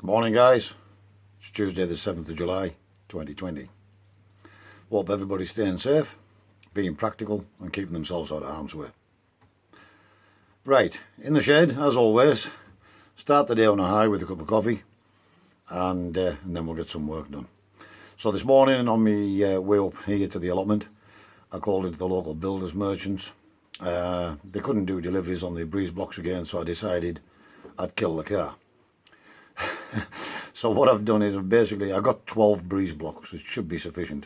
Morning guys, it's Tuesday the 7th of July 2020. Hope everybody's staying safe, being practical and keeping themselves out of harm's way. Right, in the shed as always, start the day on a high with a cup of coffee and then we'll get some work done. So this morning on my way up here to the allotment, I called into the local builders merchants. They couldn't do deliveries on the breeze blocks again, so I decided I'd kill the car. So what I've done is I got 12 breeze blocks, which should be sufficient,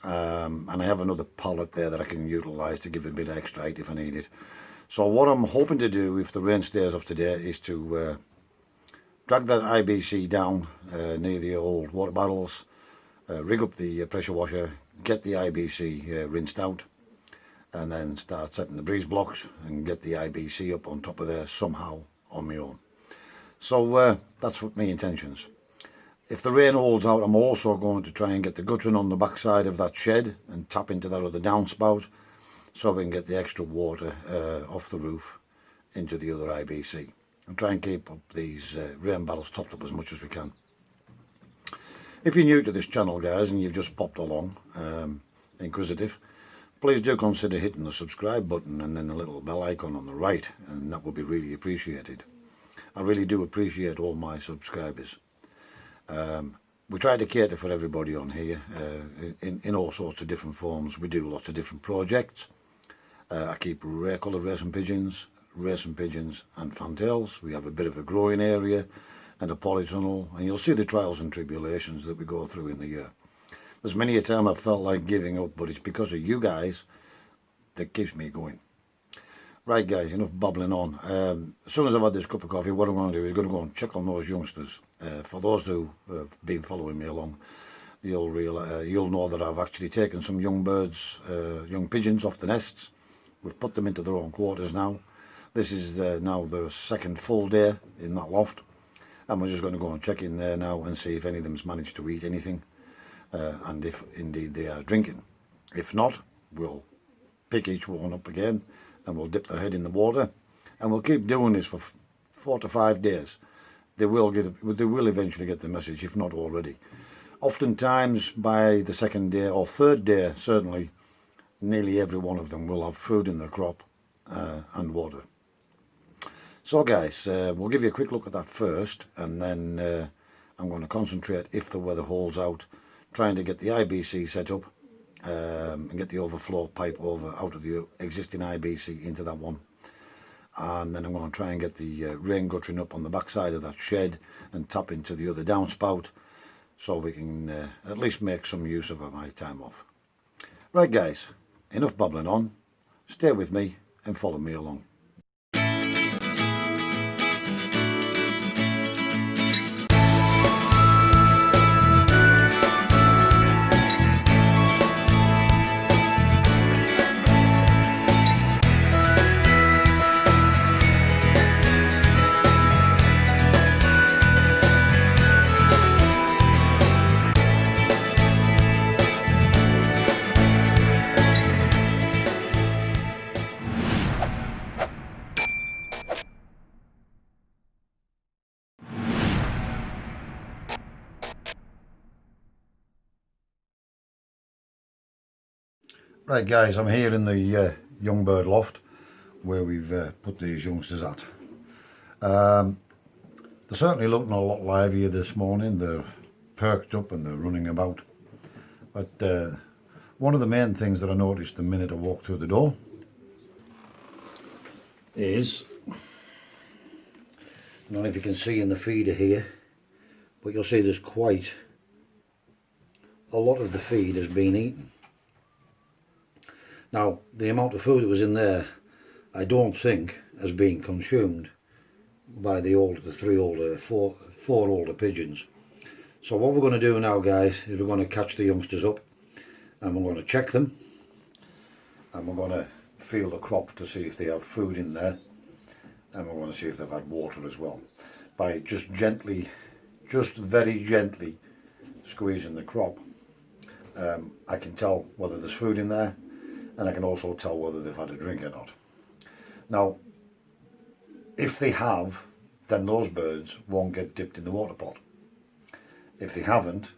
and I have another pallet there that I can utilise to give a bit of extra height if I need it. So what I'm hoping to do, if the rain stays off today, is to drag that IBC down near the old water barrels, rig up the pressure washer, get the IBC rinsed out, and then start setting the breeze blocks and get the IBC up on top of there somehow on my own. So that's what my intentions. If the rain holds out, I'm also going to try and get the guttering on the back side of that shed and tap into that other downspout so we can get the extra water off the roof into the other IBC and try and keep up these rain barrels topped up as much as we can. If you're new to this channel guys and you've just popped along, inquisitive, please do consider hitting the subscribe button and then the little bell icon on the right, and that would be really appreciated. I really do appreciate all my subscribers. We try to cater for everybody on here in all sorts of different forms. We do lots of different projects. I keep rare coloured racing pigeons and fantails. We have a bit of a growing area and a polytunnel, and you'll see the trials and tribulations that we go through in the year. There's many a time I've felt like giving up, but it's because of you guys that keeps me going. Right guys, enough babbling on. As soon as I've had this cup of coffee, what I'm going to do is going to go and check on those youngsters. For those who have been following me along, you'll know that I've actually taken some young birds, young pigeons off the nests. We've put them into their own quarters now. This is now the second full day in that loft, and we're just going to go and check in there now and see if any of them's managed to eat anything, and if indeed they are drinking. If not, we'll pick each one up again and we'll dip their head in the water, and we'll keep doing this for 4 to 5 days. They will eventually get the message, if not already. Oftentimes by the second day or third day, certainly, nearly every one of them will have food in their crop and water. So guys, we'll give you a quick look at that first, and then I'm going to concentrate, if the weather holds out, trying to get the IBC set up and get the overflow pipe out of the existing IBC into that one. And then I'm going to try and get the rain guttering up on the back side of that shed and tap into the other downspout so we can at least make some use of my time off. Right guys, enough babbling on, stay with me and follow me along. Right guys, I'm here in the young bird loft where we've put these youngsters at. They're certainly looking a lot livelier this morning. They're perked up and they're running about. But one of the main things that I noticed the minute I walked through the door is, I don't know if you can see in the feeder here, but you'll see there's quite a lot of the feed has been eaten. Now, the amount of food that was in there, I don't think has been consumed by the four older pigeons. So what we're going to do now, guys, is we're going to catch the youngsters up, and we're going to check them, and we're going to feel the crop to see if they have food in there, and we're going to see if they've had water as well. By just very gently squeezing the crop, I can tell whether there's food in there, and I can also tell whether they've had a drink or not. Now, if they have, then those birds won't get dipped in the water pot. if they haven't,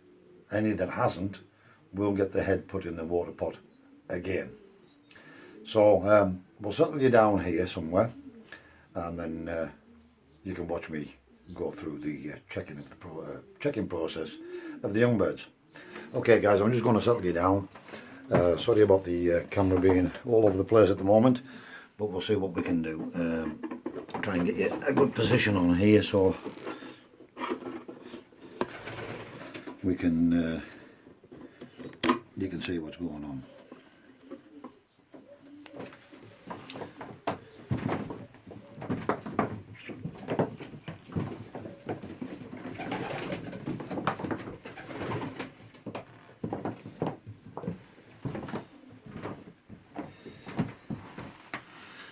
any that hasn't will get the head put in the water pot again. So we'll settle you down here somewhere, and then you can watch me go through the checking of the checking process of the young birds. Okay guys, I'm just going to settle you down. Sorry about the camera being all over the place at the moment, but we'll see what we can do. Try and get you a good position on here so we can you can see what's going on.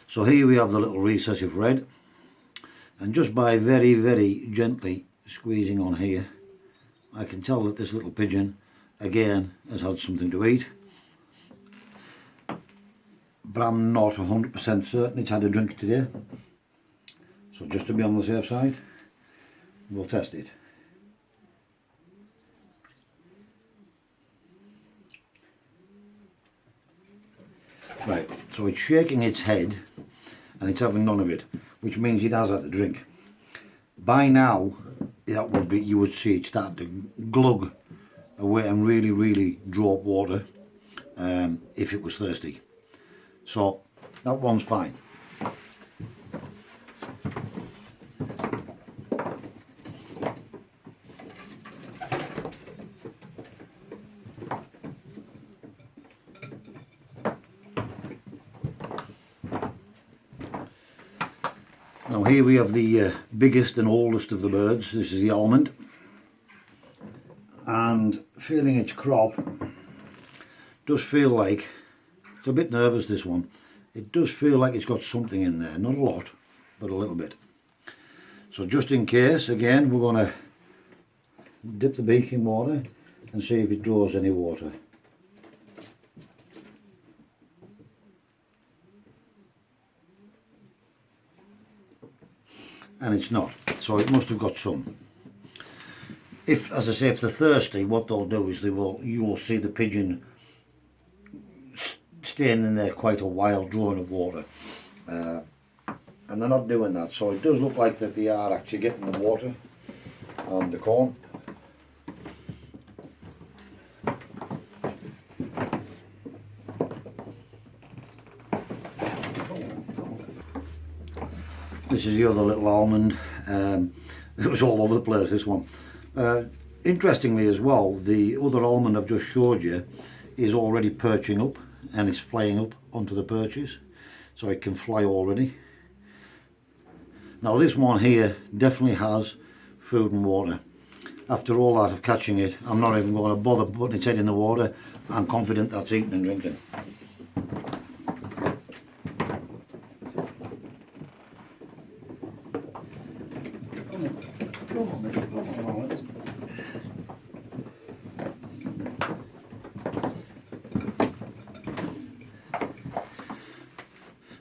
So here we have the little recessive red, and just by very, very gently squeezing on here, I can tell that this little pigeon again has had something to eat, but I'm not 100% certain it's had a drink today. So just to be on the safe side, we'll test it. Right, so it's shaking its head and it's having none of it, which means it has had a drink. By now, that would be, you would see it start to glug away and really, really draw up water if it was thirsty. So that one's fine. Now here we have the biggest and oldest of the birds. This is the Allotment, and feeling its crop does feel like, it's a bit nervous this one, it does feel like it's got something in there, not a lot but a little bit. So just in case, again, we're going to dip the beak in water and see if it draws any water. And it's not, so it must have got some. If, as I say, if they're thirsty, what they'll do is you will see the pigeon staying in there quite a while drawing up water, and they're not doing that, so it does look like that they are actually getting the water and the corn. This is the other little almond. It was all over the place, this one. Interestingly as well, the other almond I've just showed you is already perching up and it's flying up onto the perches, so it can fly already. Now this one here definitely has food and water. After all that of catching it, I'm not even going to bother putting its head in the water. I'm confident that's eating and drinking.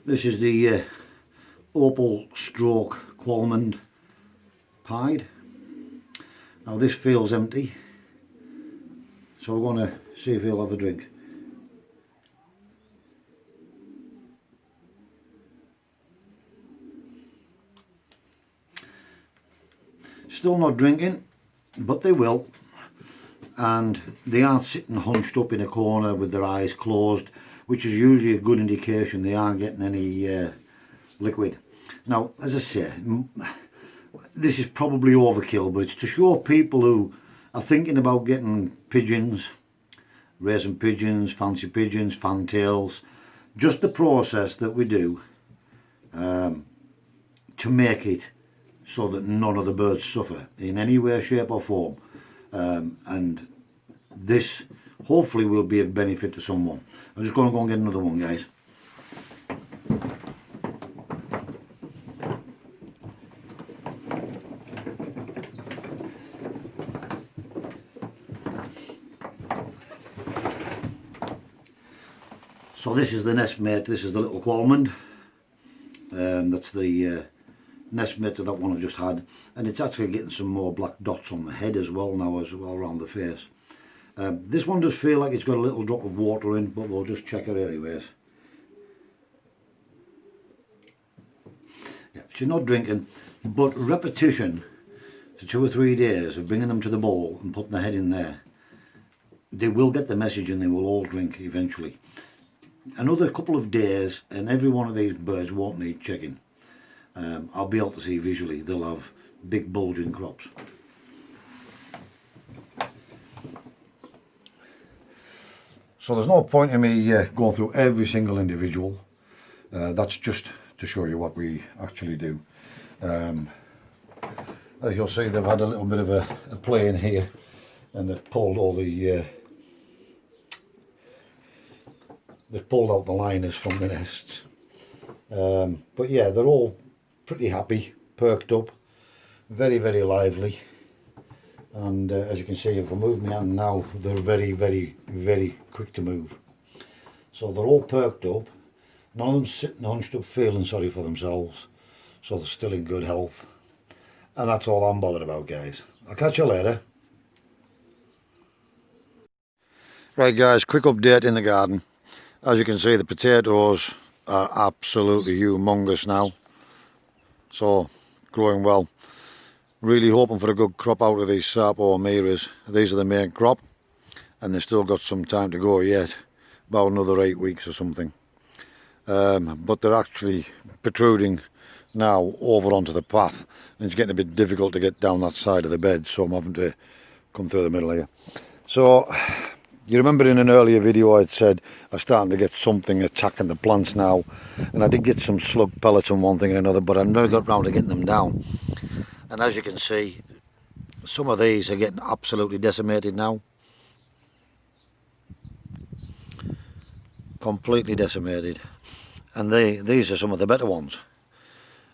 This is the opal stroke Qualmond pied. Now this feels empty, so we're going to see if he'll have a drink. Still not drinking, but they will, and they aren't sitting hunched up in a corner with their eyes closed, which is usually a good indication they aren't getting any liquid. Now, as I say, this is probably overkill, but it's to show people who are thinking about getting pigeons, raising pigeons, fancy pigeons, fantails, just the process that we do to make it so that none of the birds suffer in any way, shape or form, and this hopefully will be of benefit to someone. I'm just going to go and get another one, guys. So this is the nest mate, this is the little Qualmond. That's the nestmate to that one I just had, and it's actually getting some more black dots on the head as well now, as well around the face. This one does feel like it's got a little drop of water in, but we'll just check it anyways. Yeah, she's not drinking, but repetition for 2 or 3 days of bringing them to the bowl and putting the head in there, they will get the message and they will all drink eventually. Another couple of days and every one of these birds won't need checking. I'll be able to see visually they'll have big bulging crops. So there's no point in me going through every single individual. That's just to show you what we actually do. As you'll see, they've had a little bit of a play in here, and they've pulled all the they've pulled out the liners from the nests. But yeah, they're all pretty happy, perked up, very, very lively. And as you can see, if I move my hand now, they're very, very, very quick to move. So they're all perked up. None of them sitting hunched up feeling sorry for themselves. So they're still in good health. And that's all I'm bothered about, guys. I'll catch you later. Right guys, quick update in the garden. As you can see, the potatoes are absolutely humongous now. So, growing well. Really hoping for a good crop out of these Sapo Amiras. These are the main crop, and they've still got some time to go yet, about another 8 weeks or something. But they're actually protruding now over onto the path, and it's getting a bit difficult to get down that side of the bed, so I'm having to come through the middle here. So, you remember in an earlier video I'd said I'm starting to get something attacking the plants now, and I did get some slug pellets and one thing and another, but I never got round to getting them down. And as you can see, some of these are getting absolutely decimated now. Completely decimated. And these are some of the better ones.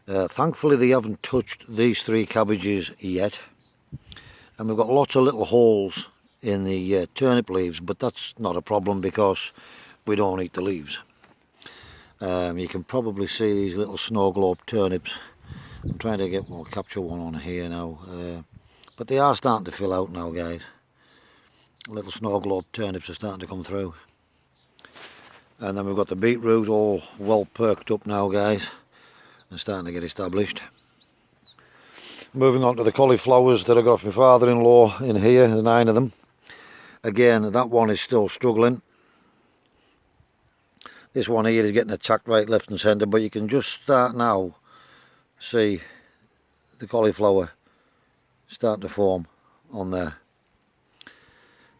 Thankfully they haven't touched these 3 cabbages yet. And we've got lots of little holes in the turnip leaves, but that's not a problem because we don't eat the leaves. You can probably see these little snow globe turnips. I'm trying to get capture one on here now, but they are starting to fill out now, guys. Little snow globe turnips are starting to come through. And then we've got the beetroot all well perked up now, guys, and starting to get established. Moving on to the cauliflowers that I got off my father-in-law in here, the 9 of them. Again, that one is still struggling. This one here is getting attacked right, left and centre, but you can just start now see the cauliflower starting to form on there.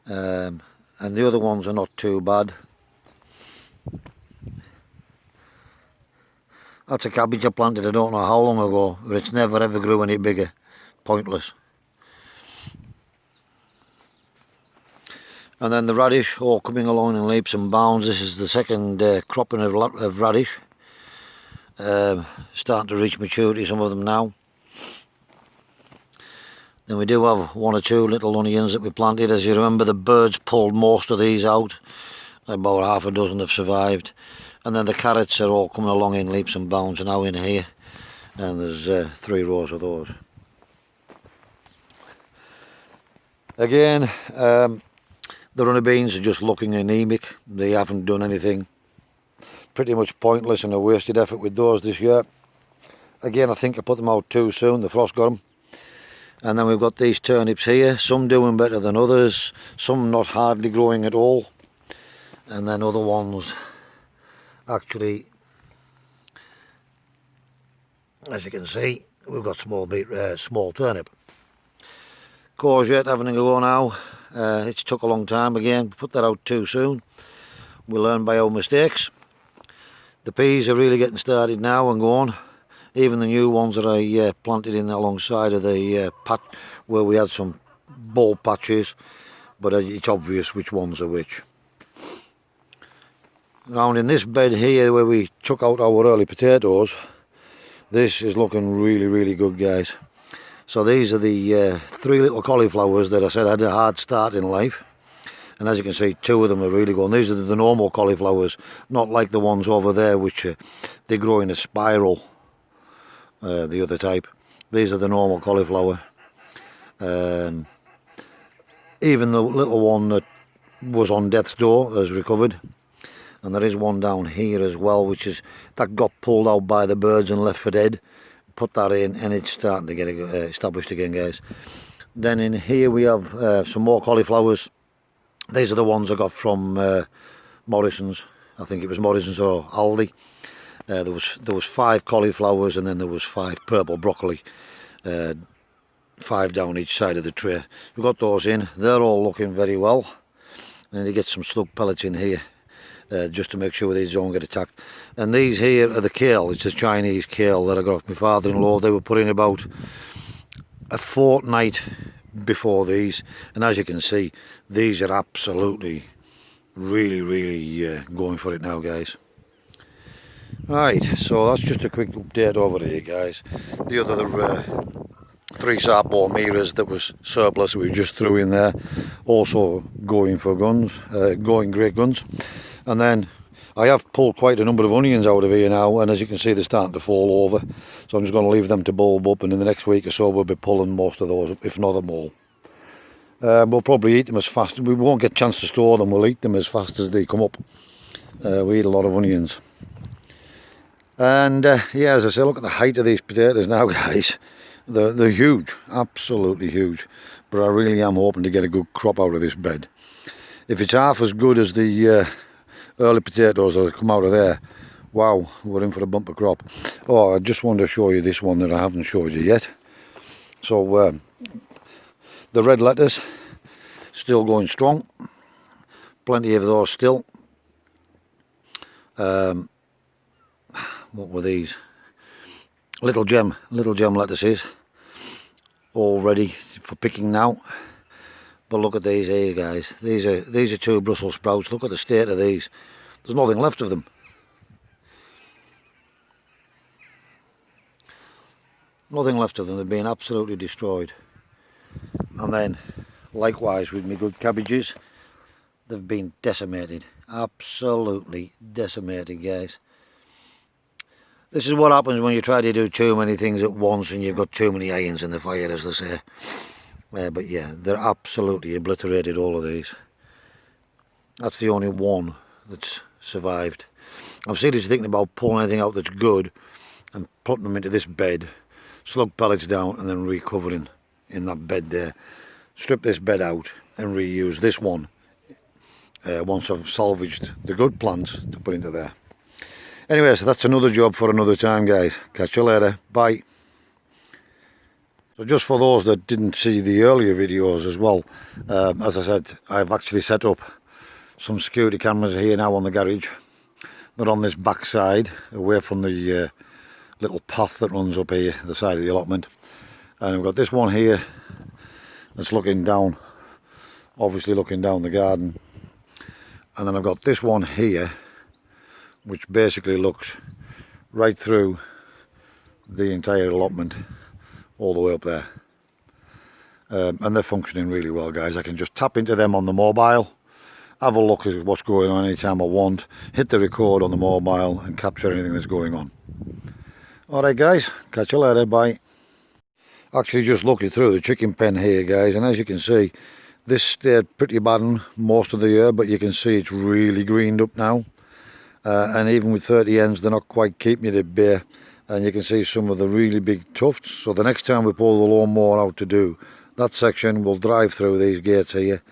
And the other ones are not too bad. That's a cabbage I planted I don't know how long ago, but it's never ever grew any bigger. Pointless. And then the radish all coming along in leaps and bounds. This is the second cropping of radish. Starting to reach maturity, some of them now. Then we do have 1 or 2 little onions that we planted. As you remember, the birds pulled most of these out. About half a dozen have survived. And then the carrots are all coming along in leaps and bounds now in here. And there's 3 rows of those. Again, the runner beans are just looking anemic. They haven't done anything. Pretty much pointless and a wasted effort with those this year. Again, I think I put them out too soon, the frost got them. And then we've got these turnips here, some doing better than others, some not hardly growing at all, and then other ones actually, as you can see, we've got small turnip. Courgette having a go now. It's took a long time again, put that out too soon. We learn by our mistakes. The peas are really getting started now and going. Even the new ones that I planted in alongside of the patch where we had some bulb patches, but it's obvious which ones are which. Now in this bed here where we took out our early potatoes, this is looking really, really good, guys. So these are the 3 little cauliflowers that I said had a hard start in life. And as you can see, 2 of them are really going. These are the normal cauliflowers, not like the ones over there which they grow in a spiral. the other type. These are the normal cauliflower. Even the little one that was on death's door has recovered, and there is one down here as well, that got pulled out by the birds and left for dead. Put that in and it's starting to get established again, guys. Then in here we have some more cauliflowers. These are the ones I got from Morrison's. I think it was Morrison's or Aldi. There was 5 cauliflowers, and then there was 5 purple broccoli, 5 down each side of the tray. We've got those in. They're all looking very well. And you get some slug pellets in here, just to make sure these don't get attacked. And these here are the kale. It's a Chinese kale that I got off my father-in-law. They were put in about a fortnight before these, and as you can see, these are absolutely really going for it now, guys. Right, so that's just a quick update over here, guys. The other 3 Sarpo mirrors that was surplus we just threw in there, also going for guns, going great guns. And then I have pulled quite a number of onions out of here now, and as you can see, they're starting to fall over, so I'm just going to leave them to bulb up, and in the next week or so we'll be pulling most of those up, if not them all. We'll probably eat them as fast, we won't get a chance to store them, we'll eat them as fast as they come up. We eat a lot of onions. And yeah, as I say, look at the height of these potatoes now, guys. They're huge, absolutely huge. But I really am hoping to get a good crop out of this bed. If it's half as good as the early potatoes that come out of there, wow, we're in for a bumper crop. Oh, I just wanted to show you this one that I haven't showed you yet. So the red lettuce still going strong, plenty of those still. What were these? Little gem lettuces, all ready for picking now. But look at these here, guys. These are 2 Brussels sprouts. Look at the state of these. There's nothing left of them. Nothing left of them. They've been absolutely destroyed. And then, likewise with my good cabbages, they've been decimated. Absolutely decimated, guys. This is what happens when you try to do too many things at once and you've got too many irons in the fire, as they say. But yeah, they're absolutely obliterated, all of these. That's the only one that's survived. I'm seriously thinking about pulling anything out that's good and putting them into this bed, slug pellets down, and then recovering in that bed there. Strip this bed out and reuse this one once I've salvaged the good plants to put into there. Anyway, so that's another job for another time, guys. Catch you later. Bye. So just for those that didn't see the earlier videos as well, as I said, I've actually set up some security cameras here now on the garage. They're on this back side, away from the little path that runs up here, the side of the allotment. And we've got this one here that's looking down, obviously looking down the garden. And then I've got this one here, which basically looks right through the entire allotment, all the way up there. And they're functioning really well, guys. I can just tap into them on the mobile, have a look at what's going on anytime I want, hit the record on the mobile and capture anything that's going on. Alright guys, catch you later, bye. Actually just looking through the chicken pen here, guys, and as you can see, this stayed pretty bad most of the year, but you can see it's really greened up now. And even with 30 hens, they're not quite keeping it at bay, and you can see some of the really big tufts. So the next time we pull the lawnmower out to do that section, we'll drive through these gates here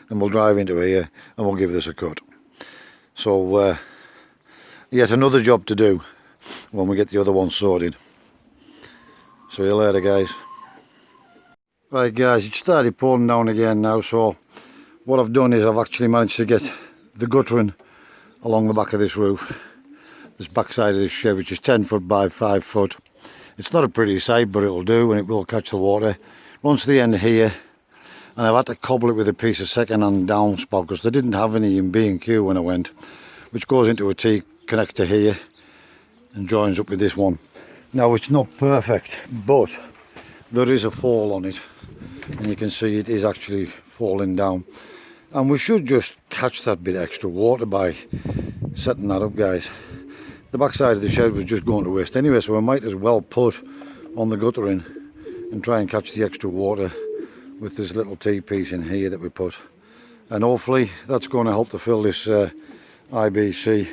and we'll drive into here and we'll give this a cut. So yet another job to do when we get the other one sorted. See you later, guys. Right guys, it started pouring down again now, so what I've done is I've actually managed to get the guttering along the back of this roof, this back side of this shed, which is 10 foot by 5 foot. It's not a pretty sight, but it'll do and it will catch the water. Runs to the end here, and I've had to cobble it with a piece of second-hand downspout because they didn't have any in B&Q when I went, which goes into a T connector here and joins up with this one. Now it's not perfect, but there is a fall on it, and you can see it is actually falling down. And we should just catch that bit extra water by setting that up, guys. the backside of the shed was just going to waste anyway, so we might as well put on the guttering and try and catch the extra water with this little T-piece in here that we put. And hopefully that's going to help to fill this IBC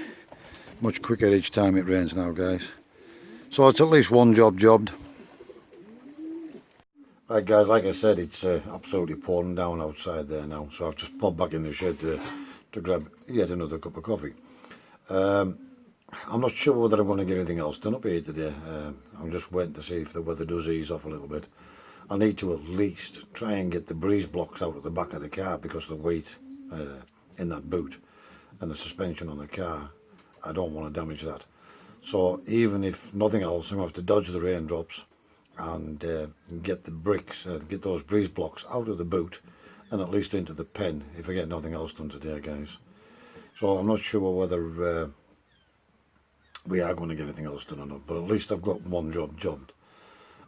much quicker each time it rains now, guys. So it's at least one jobbed. Right guys, like I said, it's absolutely pouring down outside there now, so I've just popped back in the shed to grab yet another cup of coffee. I'm not sure whether I'm going to get anything else done up here today. I'm just waiting to see if the weather does ease off a little bit. I need to at least try and get the breeze blocks out of the back of the car, because the weight in that boot and the suspension on the car, I don't want to damage that. So even if nothing else, I'm going to have to dodge the raindrops and get the bricks, get those breeze blocks out of the boot and at least into the pen if I get nothing else done today, guys. So I'm not sure whether we are going to get anything else done or not, but at least I've got one job.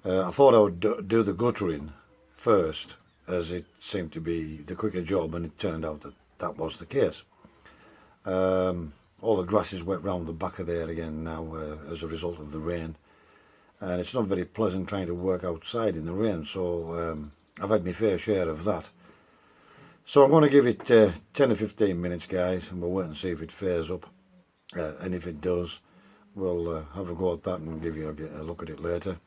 I thought I would do the guttering first, as it seemed to be the quicker job, and it turned out that that was the case. All the grass is wet round the back of there again now as a result of the rain, and it's not very pleasant trying to work outside in the rain, so I've had my fair share of that. So I'm going to give it 10 or 15 minutes, guys, and we'll wait and see if it fares up, and if it does, we'll have a go at that and give you a look at it later.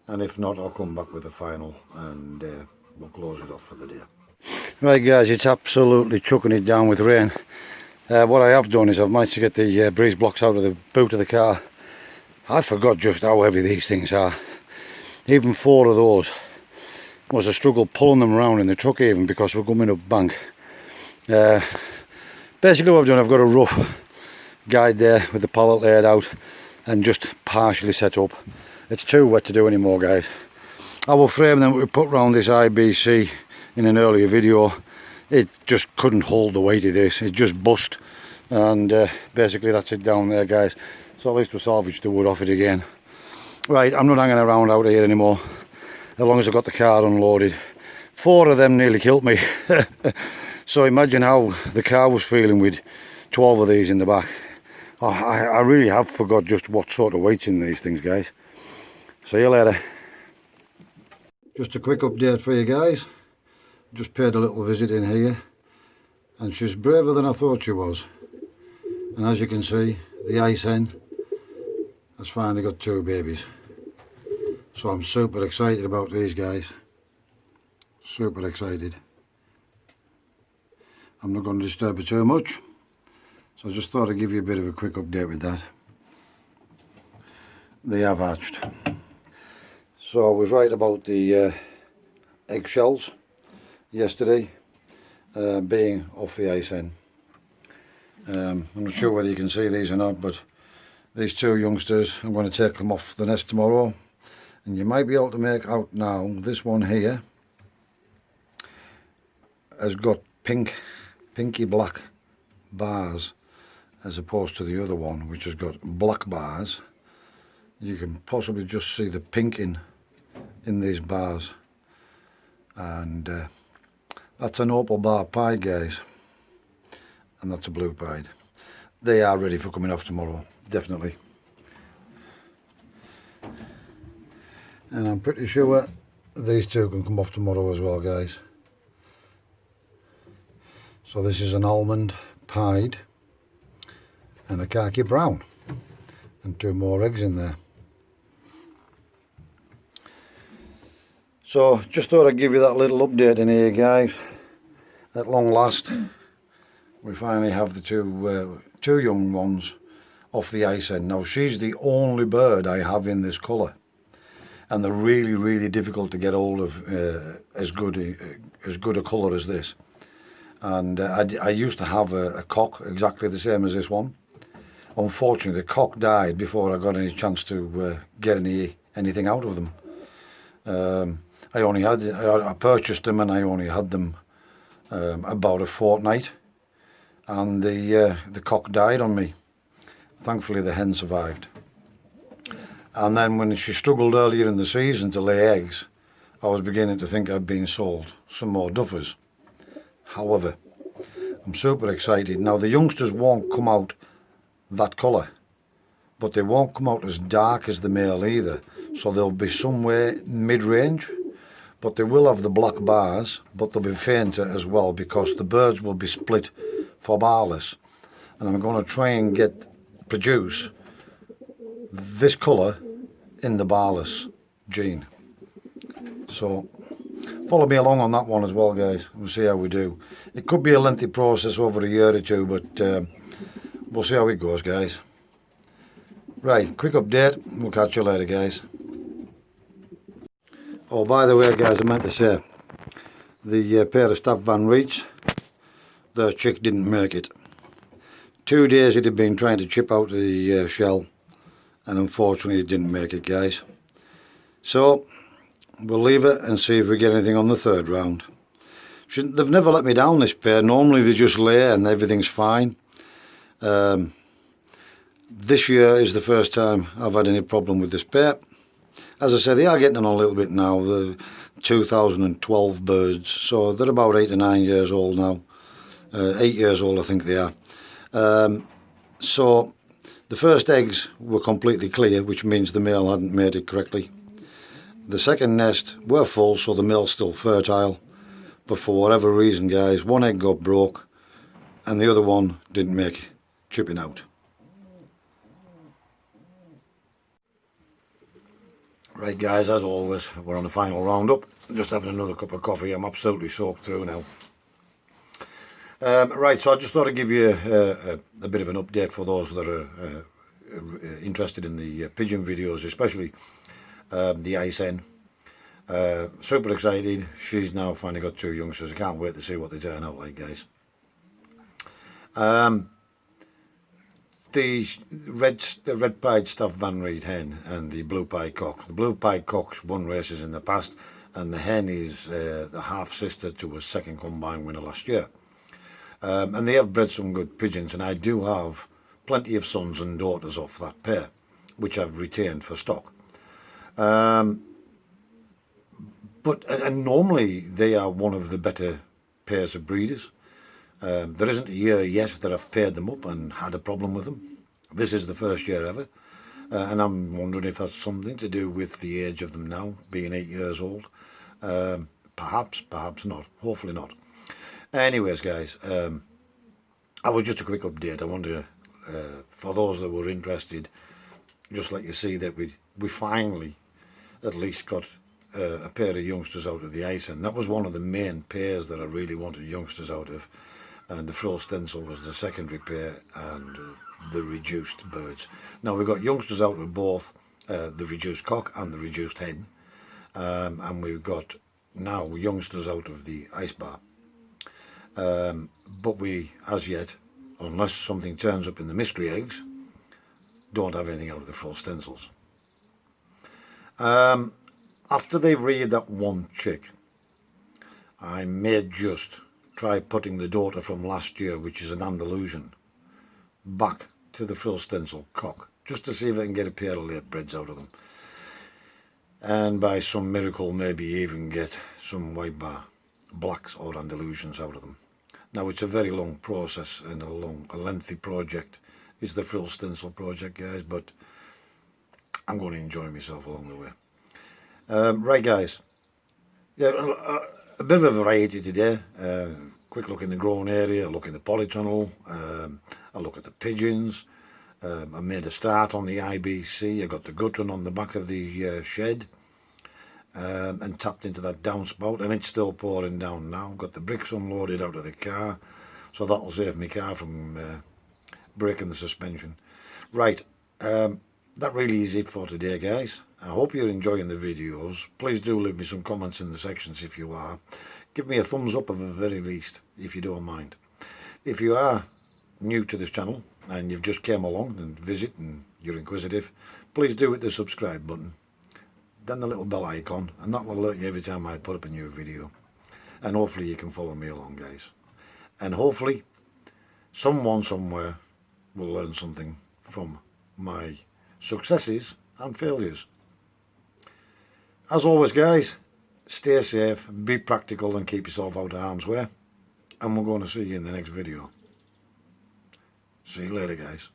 And if not, I'll come back with a final and we'll close it off for the day. Right guys, it's absolutely chucking it down with rain. What I have done is I've managed to get the breeze blocks out of the boot of the car. I forgot just how heavy these things are. Even 4 of those was a struggle pulling them around in the truck, even because we're coming up bank. Basically what I've done, I've got a rough guide there with the pallet laid out and just partially set up. It's too wet to do anymore, guys. Our frame that we put round this IBC in an earlier video, it just couldn't hold the weight of this. It just bust, and basically that's it down there, guys. So at least we salvaged the wood off it again. Right, I'm not hanging around out here anymore, as long as I got the car unloaded. 4 of them nearly killed me. So imagine how the car was feeling with 12 of these in the back. Oh, I really have forgot just what sort of weight's in these things, guys. See you later. Just a quick update for you guys. Just paid a little visit in here, and she's braver than I thought she was. And as you can see, the ice hen has finally got 2 babies. So I'm super excited about these guys. Super excited. I'm not going to disturb her too much, so I just thought I'd give you a bit of a quick update with that. They have hatched. So I was right about the eggshells yesterday being off the ice hen. I'm not sure whether you can see these or not, but these 2 youngsters, I'm going to take them off the nest tomorrow, and you might be able to make out now this one here has got pinky black bars, as opposed to the other one which has got black bars. You can possibly just see the pink in these bars, and that's an opal bar pied, guys, and that's a blue pied. They are ready for coming off tomorrow, definitely. And I'm pretty sure these 2 can come off tomorrow as well, guys. So this is an almond pied and a khaki brown, and 2 more eggs in there. So just thought I'd give you that little update in here, guys. At long last, we finally have the two young ones off the ice hen. Now she's the only bird I have in this colour, and they're really difficult to get hold of as good a colour as this. And I used to have a cock exactly the same as this one. Unfortunately, the cock died before I got any chance to get anything out of them. I purchased them, and I only had them about a fortnight, and the cock died on me. Thankfully the hen survived. And then when she struggled earlier in the season to lay eggs, I was beginning to think I'd been sold some more duffers. However, I'm super excited. Now the youngsters won't come out that colour but they won't come out as dark as the male either, so they'll be somewhere mid-range, but they will have the black bars, but they'll be fainter as well because the birds will be split for barless, and I'm going to try and produce this colour in the barless gene. So follow me along on that one as well, guys. We'll see how we do. It could be a lengthy process over a year or two, but we'll see how it goes, guys. Right, quick update. We'll catch you later, guys. Oh, by the way, guys, I meant to say, the pair of Staff Van Reeds, their chick didn't make it. 2 days it had been trying to chip out the shell, and unfortunately it didn't make it, guys. So we'll leave it and see if we get anything on the third round. They've never let me down, this pair. Normally they just lay and everything's fine. This year is the first time I've had any problem with this pair. As I said, they are getting on a little bit now. They're 2012 birds, so they're about 8 to 9 years old now. 8 years old I think they are. So the first eggs were completely clear, which means the male hadn't made it correctly. The second nest were full, so the male's still fertile, but for whatever reason, guys, one egg got broke and the other one didn't make chipping out. Right, guys, as always, we're on the final roundup. Just having another cup of coffee. I'm absolutely soaked through now. Right, so I just thought I'd give you a bit of an update for those that are interested in the pigeon videos, especially the ice hen. Super excited. She's now finally got 2 youngsters. I can't wait to see what they turn out like, guys. The red-pied Staff Van Reed hen and the blue-pied cock. The blue-pied cock's won races in the past, and the hen is the half-sister to a second combine winner last year. And they have bred some good pigeons, and I do have plenty of sons and daughters off that pair, which I've retained for stock. And normally they are one of the better pairs of breeders. There isn't a year yet that I've paired them up and had a problem with them. This is the first year ever, and I'm wondering if that's something to do with the age of them now, being 8 years old. Perhaps not. Hopefully not. Anyways, guys, I was just a quick update. I wanted to, for those that were interested, just let you see that we finally at least got a pair of youngsters out of the ice, and that was one of the main pairs that I really wanted youngsters out of. And the frill stencil was the secondary pair, and the reduced birds. Now we've got youngsters out of both the reduced cock and the reduced hen, and we've got now youngsters out of the ice bar. But we, as yet, unless something turns up in the mystery eggs, don't have anything out of the frill stencils. After they've reared that one chick, I may just try putting the daughter from last year, which is an Andalusian, back to the frill stencil cock, just to see if I can get a pair of late breds out of them, and by some miracle maybe even get some white bar blacks or Andalusians out of them. Now it's a very long process and a lengthy project. It's the frill stencil project, guys, but I'm going to enjoy myself along the way. Right, guys, yeah, a bit of a variety today. Quick look in the grown area, a look in the polytunnel, a look at the pigeons. I made a start on the IBC. I got the guttering on the back of the shed, and tapped into that downspout, and it's still pouring down now. Got the bricks unloaded out of the car, so that'll save my car from breaking the suspension. Right, that really is it for today, guys. I hope you're enjoying the videos. Please do leave me some comments in the sections if you are. Give me a thumbs up at the very least, if you don't mind. If you are new to this channel and you've just came along and visit and you're inquisitive, please do hit the subscribe button, then the little bell icon, and that will alert you every time I put up a new video. And hopefully you can follow me along, guys. And hopefully someone somewhere will learn something from my successes and failures. As always, guys, stay safe, be practical, and keep yourself out of harm's way. And we're going to see you in the next video. See you later, guys.